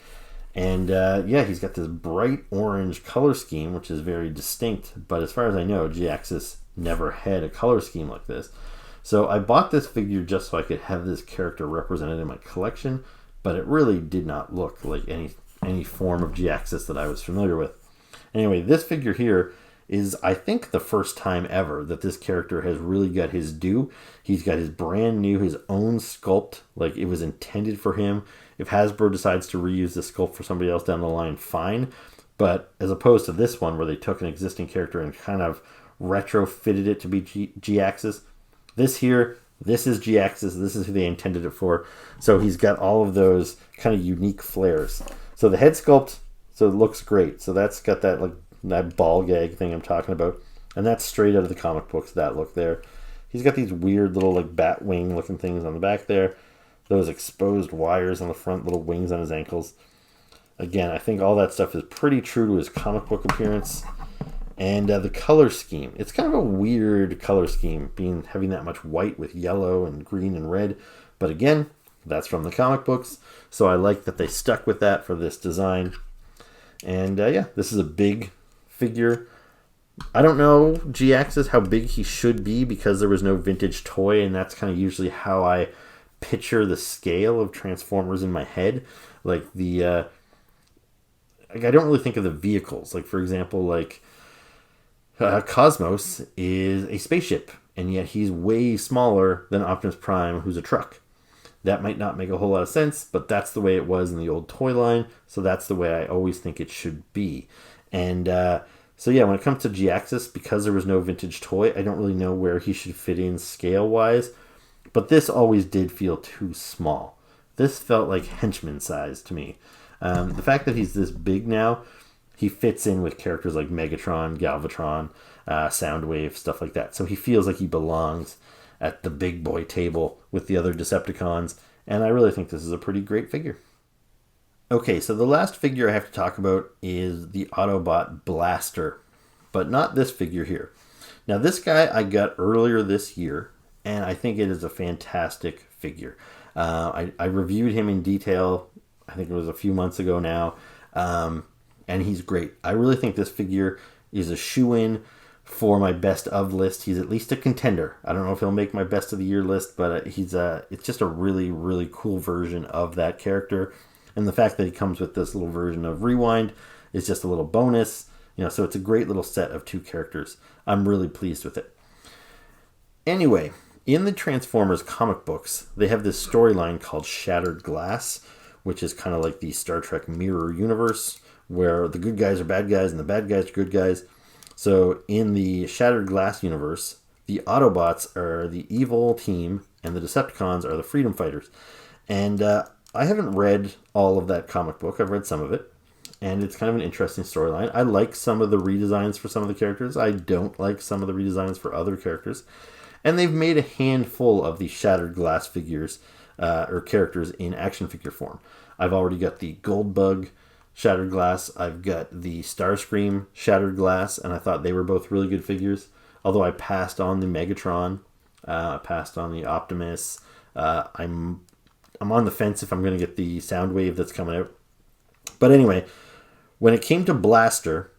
And yeah, he's got this bright orange color scheme, which is very distinct. But as far as I know, Jhiaxus never had a color scheme like this. So I bought this figure just so I could have this character represented in my collection. But it really did not look like any form of Jhiaxus that I was familiar with. Anyway, this figure here is, I think, the first time ever that this character has really got his due. He's got his brand new, his own sculpt, like it was intended for him. If Hasbro decides to reuse the sculpt for somebody else down the line, fine. But as opposed to this one where they took an existing character and kind of retrofitted it to be Jhiaxus, this is Jhiaxus. This is who they intended it for. So he's got all of those kind of unique flares. So the head sculpt, so it looks great. So that's got that like that ball gag thing I'm talking about. And that's straight out of the comic books, that look there. He's got these weird little like bat wing looking things on the back there. Those exposed wires on the front, little wings on his ankles. Again, I think all that stuff is pretty true to his comic book appearance. And the color scheme. It's kind of a weird color scheme, having that much white with yellow and green and red. But again, that's from the comic books. So I like that they stuck with that for this design. And yeah, this is a big figure. I don't know Jhiaxus how big he should be because there was no vintage toy, and that's kind of usually how I picture the scale of Transformers in my head. Like I don't really think of the vehicles. Like for example, like Cosmos is a spaceship, and yet he's way smaller than Optimus Prime, who's a truck. That might not make a whole lot of sense, but that's the way it was in the old toy line, so that's the way I always think it should be. And so yeah, when it comes to Jhiaxus, because there was no vintage toy, I don't really know where he should fit in scale-wise, but this always did feel too small. This felt like henchman size to me. The fact that he's this big now, he fits in with characters like Megatron, Galvatron, Soundwave, stuff like that. So he feels like he belongs at the big boy table with the other Decepticons, and I really think this is a pretty great figure. Okay, so the last figure I have to talk about is the Autobot Blaster, but not this figure here. Now this guy I got earlier this year, and I think it is a fantastic figure. I reviewed him in detail, I think it was a few months ago now, and he's great. I really think this figure is a shoo-in for my best of list. He's at least a contender. I don't know if he'll make my best of the year list, but it's just a really, really cool version of that character. And the fact that he comes with this little version of Rewind is just a little bonus. So it's a great little set of two characters. I'm really pleased with it. Anyway, in the Transformers comic books, they have this storyline called Shattered Glass, which is kind of like the Star Trek mirror universe, where the good guys are bad guys and the bad guys are good guys. So in the Shattered Glass universe, the Autobots are the evil team and the Decepticons are the freedom fighters. And I haven't read all of that comic book. I've read some of it. And it's kind of an interesting storyline. I like some of the redesigns for some of the characters. I don't like some of the redesigns for other characters. And they've made a handful of the Shattered Glass figures or characters in action figure form. I've already got the Goldbug Shattered Glass. I've got the Starscream Shattered Glass, and I thought they were both really good figures. Although I passed on the Megatron, I passed on the Optimus. I'm on the fence if I'm going to get the Soundwave that's coming out. But anyway, when it came to Blaster,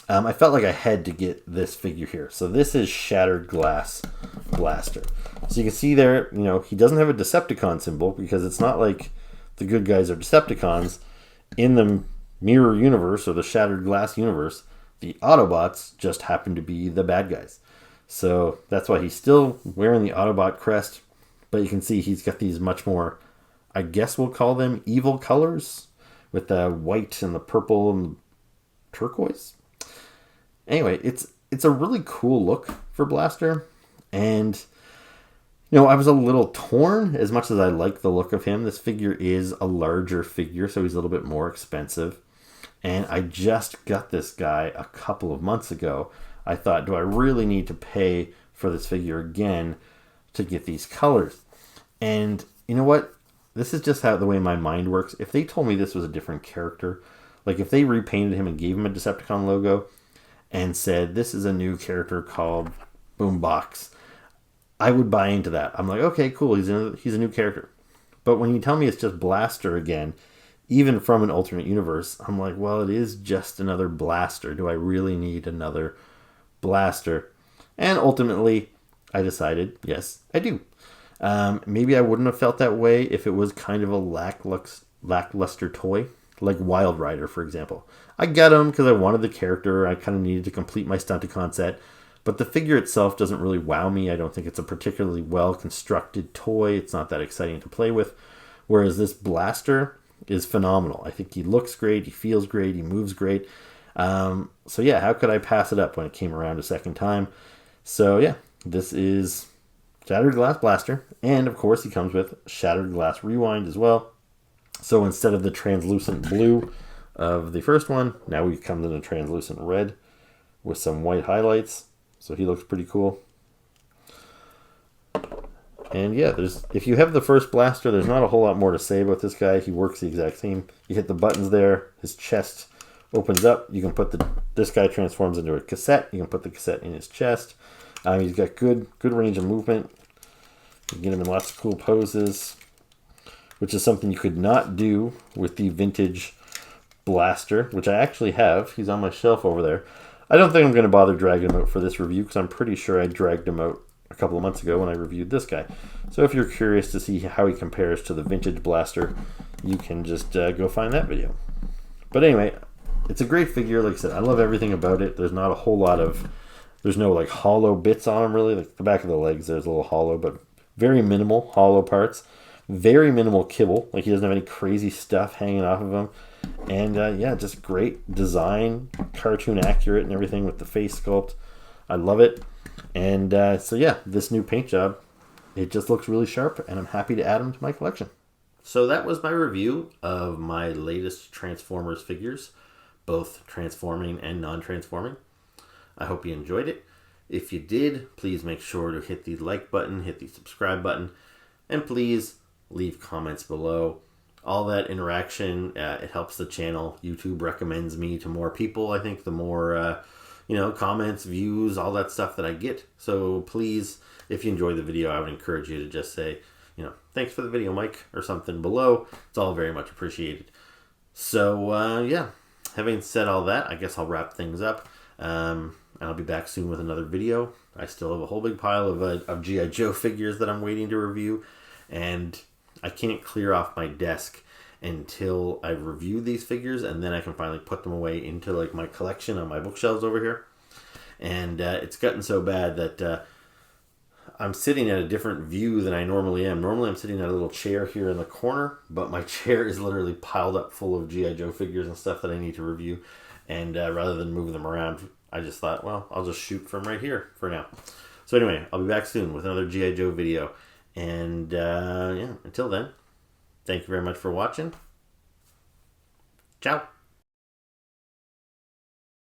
I felt like I had to get this figure here. So this is Shattered Glass Blaster. So you can see there, he doesn't have a Decepticon symbol because it's not like the good guys are Decepticons. In the mirror universe or the Shattered Glass universe, the Autobots just happen to be the bad guys. So that's why he's still wearing the Autobot crest. But you can see he's got these much more, I guess we'll call them evil colors, with the white and the purple and the turquoise. Anyway, it's a really cool look for Blaster. And, I was a little torn. As much as I like the look of him, this figure is a larger figure, so he's a little bit more expensive. And I just got this guy a couple of months ago. I thought, do I really need to pay for this figure again to get these colors? And you know what? This is just the way my mind works. If they told me this was a different character, like if they repainted him and gave him a Decepticon logo and said, this is a new character called Boombox, I would buy into that. I'm like, okay, cool, he's a new character. But when you tell me it's just Blaster again, even from an alternate universe, I'm like, well, it is just another Blaster. Do I really need another Blaster? And ultimately, I decided, yes, I do. Maybe I wouldn't have felt that way if it was kind of a lackluster toy, like Wild Rider, for example. I got him because I wanted the character. I kind of needed to complete my Stunticon set. But the figure itself doesn't really wow me. I don't think it's a particularly well-constructed toy. It's not that exciting to play with. Whereas this Blaster is phenomenal. I think he looks great. He feels great. He moves great. So yeah, how could I pass it up when it came around a second time? So yeah, this is Shattered Glass Blaster. And of course, he comes with Shattered Glass Rewind as well. So instead of the translucent blue of the first one, now we come in a translucent red with some white highlights. So he looks pretty cool. And yeah, if you have the first Blaster, there's not a whole lot more to say about this guy. He works the exact same. You hit the buttons there, his chest opens up. You can put this guy transforms into a cassette. You can put the cassette in his chest. He's got good range of movement. You can get him in lots of cool poses, which is something you could not do with the vintage Blaster, which I actually have. He's on my shelf over there. I don't think I'm going to bother dragging him out for this review because I'm pretty sure I dragged him out a couple of months ago when I reviewed this guy. So if you're curious to see how he compares to the vintage Blaster, you can just go find that video. But anyway, it's a great figure. Like I said, I love everything about it. There's not a whole lot of... There's no like hollow bits on him really. Like the back of the legs, there's a little hollow, but very minimal hollow parts. Very minimal kibble. Like he doesn't have any crazy stuff hanging off of him. And yeah, just great design, cartoon accurate and everything with the face sculpt. I love it. And so yeah, this new paint job, it just looks really sharp and I'm happy to add them to my collection. So that was my review of my latest Transformers figures, both transforming and non-transforming. I hope you enjoyed it. If you did, please make sure to hit the like button, hit the subscribe button, and please leave comments below. All that interaction, it helps the channel. YouTube recommends me to more people. I think the more, comments, views, all that stuff that I get. So please, if you enjoy the video, I would encourage you to just say, thanks for the video, Mike, or something below. It's all very much appreciated. So, yeah, having said all that, I guess I'll wrap things up. I'll be back soon with another video. I still have a whole big pile of G.I. Joe figures that I'm waiting to review. And I can't clear off my desk until I've reviewed these figures, and then I can finally put them away into like my collection on my bookshelves over here. And it's gotten so bad that I'm sitting at a different view than I normally am. Normally I'm sitting at a little chair here in the corner, but my chair is literally piled up full of G.I. Joe figures and stuff that I need to review. And rather than moving them around, I just thought, well, I'll just shoot from right here for now. So anyway, I'll be back soon with another G.I. Joe video. And yeah, until then, thank you very much for watching. Ciao.